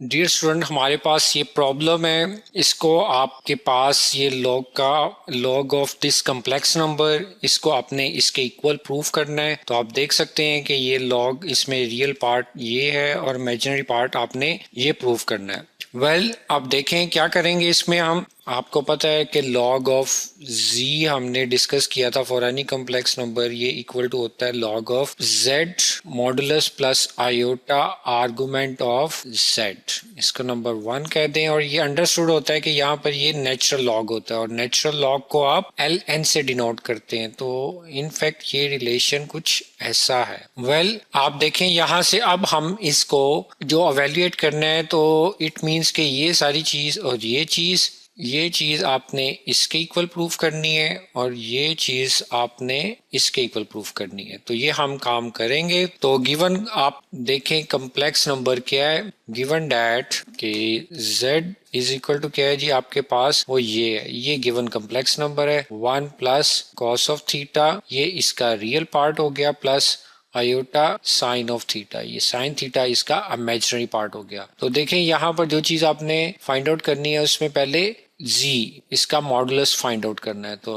Dear student, हमारे पास ये problem है। इसको आपके पास ये log of this complex number, इसको आपने इसके इक्वल प्रूफ करना है। तो आप देख सकते हैं कि ये लॉग, इसमें रियल पार्ट ये है और इमेजिनरी पार्ट आपने ये प्रूफ करना है। आप देखें क्या करेंगे इसमें हम। आपको पता है कि log ऑफ z हमने डिस्कस किया था फॉर एनी कम्प्लेक्स नंबर, ये इक्वल टू होता है log of z modulus plus iota argument of z। इसको नंबर 1 कह दें। और ये अंडरस्टूड होता है कि यहाँ पर ये नेचुरल लॉग होता है और नेचुरल लॉग को आप ln से डिनोट करते हैं। तो इनफैक्ट ये रिलेशन कुछ ऐसा है। आप देखें यहाँ से अब हम इसको जो अवेल्युएट करना है, तो इट मीन्स कि ये सारी चीज और ये चीज आपने इसके इक्वल प्रूफ करनी है और ये चीज आपने इसके इक्वल प्रूफ करनी है। तो ये हम काम करेंगे। तो गिवन आप देखें कम्प्लेक्स नंबर क्या है। गिवन डैट कि z इज इक्वल टू क्या है जी आपके पास, वो ये है। ये गिवन कम्प्लेक्स नंबर है 1 प्लस कॉस ऑफ थीटा, ये इसका रियल पार्ट हो गया, plus iota sine of theta, ये साइन थीटा इसका इमेजिनरी पार्ट हो गया। तो देखें यहाँ पर जो चीज आपने फाइंड आउट करनी है उसमें पहले z इसका मॉडुलस फाइंड आउट करना है। तो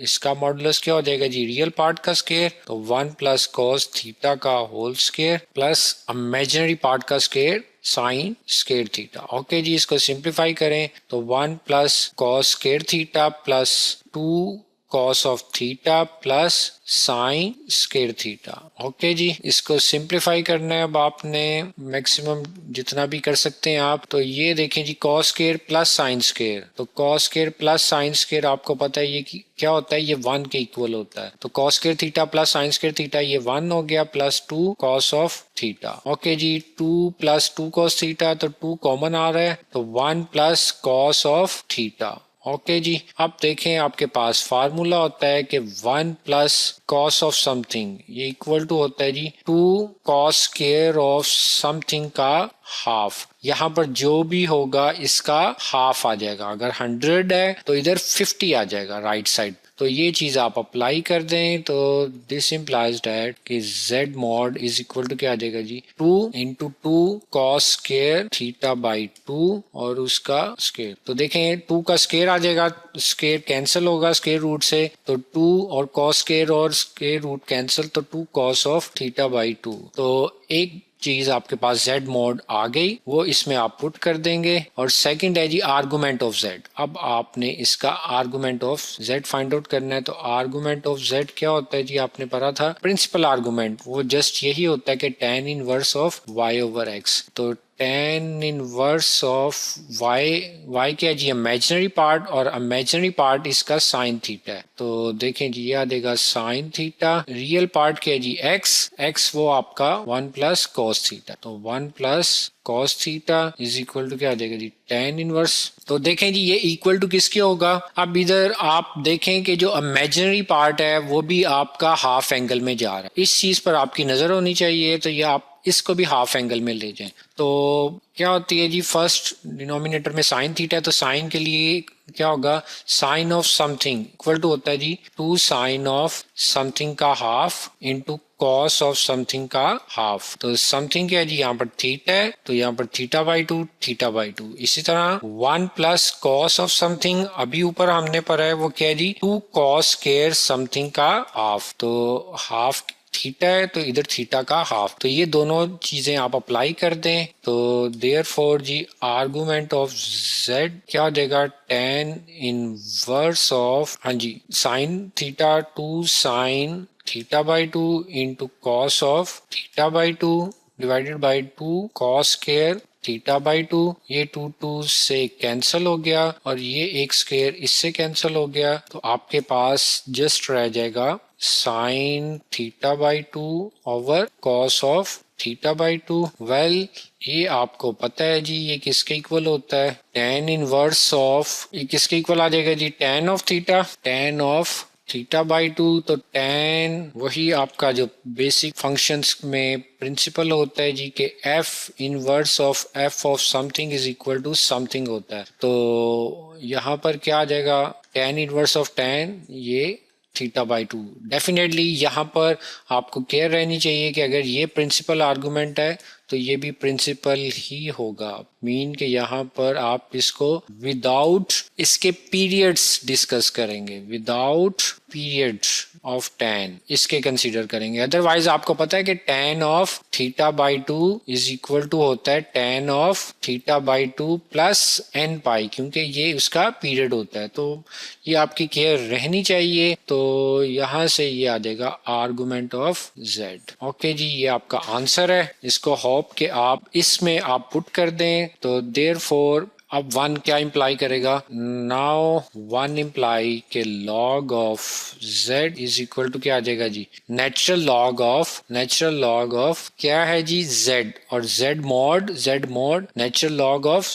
इसका मॉडुलस क्या हो जाएगा जी, रियल पार्ट का स्क्वायर, तो 1 प्लस कॉस थीटा का whole square plus imaginary part का square sine square theta. Okay जी, इसको सिंप्लीफाई करें तो 1 plus cos square theta plus 2 cos of theta plus sine square theta. Okay जी, इसको सिंप्लीफाई करना है अब आपने मैक्सिमम जितना भी कर सकते हैं आप। तो ये देखें जी, cos square plus sine square, तो cos square plus sine square आपको पता है ये क्या होता है, ये 1 के इक्वल होता है। तो cos square theta plus sine square theta ये 1 हो गया, plus 2 cos of theta. Okay जी, 2 प्लस 2 कॉस थीटा, तो 2 कॉमन आ रहा है, तो 1 plus cos of theta. Okay जी, अब देखें आपके पास फार्मूला होता है कि 1 प्लस कॉस ऑफ समथिंग ये इक्वल टू होता है जी 2 कॉस स्क्वायर ऑफ समथिंग का हाफ। यहाँ पर जो भी होगा इसका हाफ आ जाएगा। अगर 100 है तो इधर 50 आ जाएगा राइट साइड। तो ये चीज आप अप्लाई कर दें तो दिस इम्प्लाइज डैट कि z mod is equal to क्या आ जाएगा जी, 2 into 2 cos square theta by 2 और उसका स्क्वायर। तो देखें 2 का स्क्वायर आ जाएगा, स्क्वायर कैंसिल होगा स्क्वायर रूट से, तो 2 और कॉस स्क्वायर और स्क्वायर रूट कैंसिल, तो 2 कॉस ऑफ थीटा बाई 2। तो एक चीज आपके पास z मॉड आ गई, वो इसमें आप पुट कर देंगे। और सेकंड है जी आर्गुमेंट ऑफ z। अब आपने इसका argument of z find out करना है। तो आर्गुमेंट ऑफ z क्या होता है जी, आपने पढ़ा था प्रिंसिपल आर्गुमेंट, वो जस्ट यही होता है कि tan inverse of y over x। तो tan इनवर्स ऑफ y क्या है जी, इमेजिनरी पार्ट, और इमेजिनरी पार्ट इसका साइन थीटा है। तो देखें जी, ये आ देगा साइन थीटा। रियल पार्ट क्या है जी, x वो आपका 1 प्लस कॉस थीटा, तो 1 plus cos theta is equal to क्या आ जाएगा जी, tan इनवर्स। तो देखें जी, ये इक्वल टू किसके होगा। अब इधर आप देखें कि जो इमेजिनरी पार्ट है वो भी आपका हाफ एंगल में जा रहा है। इस चीज पर आपकी नजर होनी चाहिए। तो ये आप इसको भी हाफ एंगल में ले जाएं। तो क्या होती है जी, फर्स्ट डिनोमिनेटर में साइन थीटा है, तो साइन के लिए क्या होगा, sine of something equal to होता है जी 2 साइन ऑफ समथिंग का half into cos of something का हाफ। तो समथिंग क्या है जी, यहाँ पर थीटा है, तो यहाँ पर थीटा बाई 2 थीटा बाई 2। इसी तरह 1 प्लस कॉस ऑफ समथिंग, अभी ऊपर हमने पढ़ा है वो क्या है जी, 2 कॉस स्क्वायर समथिंग का हाफ। तो हाफ थीटा है तो इधर थीटा का हाफ। तो ये दोनों चीजें आप अप्लाई कर दें। तो देयरफॉर जी आर्गुमेंट ऑफ z क्या हो जाएगा, tan इनवर्स ऑफ, हाँ जी, sine theta 2 sine theta by 2 into cos of theta by 2 divided by 2 cos square theta by 2। ये 2 से कैंसिल हो गया और ये एक स्क्वायर इससे कैंसिल हो गया। तो आपके पास जस्ट रह जाएगा sign theta by 2 over cos of theta by 2। ये आपको पता है जी, ये किसके इक्वल होता है, tan इनवर्स ऑफ, ये किसके इक्वल आ जाएगा जी, tan of theta, tan of theta by 2। तो tan वही आपका जो बेसिक फंक्शंस में प्रिंसिपल होता है जी कि f inverse of f of something is equal to something होता है। तो यहाँ पर क्या आ जाएगा, tan इनवर्स ऑफ tan ये थीटा बाई 2। डेफिनेटली यहाँ पर आपको केयर रहनी चाहिए कि अगर ये प्रिंसिपल आर्गुमेंट है तो ये भी प्रिंसिपल ही होगा। मीन कि यहाँ पर आप इसको विदाउट इसके पीरियड्स डिस्कस करेंगे, विदाउट पीरियड्स ऑफ tan इसके कंसीडर करेंगे। अदरवाइज आपको पता है कि tan of theta by 2 is equal to होता है tan of theta by 2 plus n pi, क्योंकि ये उसका पीरियड होता है। तो ये आपकी केयर रहनी चाहिए। तो यहाँ से ये आ जाएगा आर्गुमेंट ऑफ z। ओके जी, ये आपका आंसर है। इसको होप कि आप इसमें आप पुट कर दें। तो देयरफॉर अब वन क्या इंप्लाई करेगा, नाउ वन इंप्लाई के log of z is equal to क्या आ जाएगा जी, नेचुरल लॉग ऑफ क्या है जी z, और z mod natural log of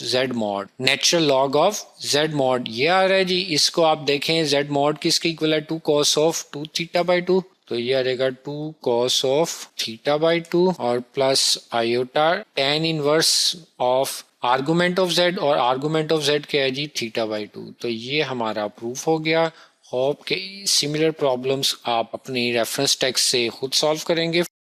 z mod ये आ रहा है जी। इसको आप देखें z मॉड किसके इक्वल है, 2 cos ऑफ 2 थीटा बाई 2, तो ये आ जाएगा 2 cos ऑफ थीटा बाई 2 और plus iota tan inverse of argument of z, और आर्गुमेंट ऑफ z क्या है जी, थीटा बाई 2। तो ये हमारा प्रूफ हो गया। होप के सिमिलर प्रॉब्लम्स आप अपनी रेफरेंस टेक्स्ट से खुद सॉल्व करेंगे।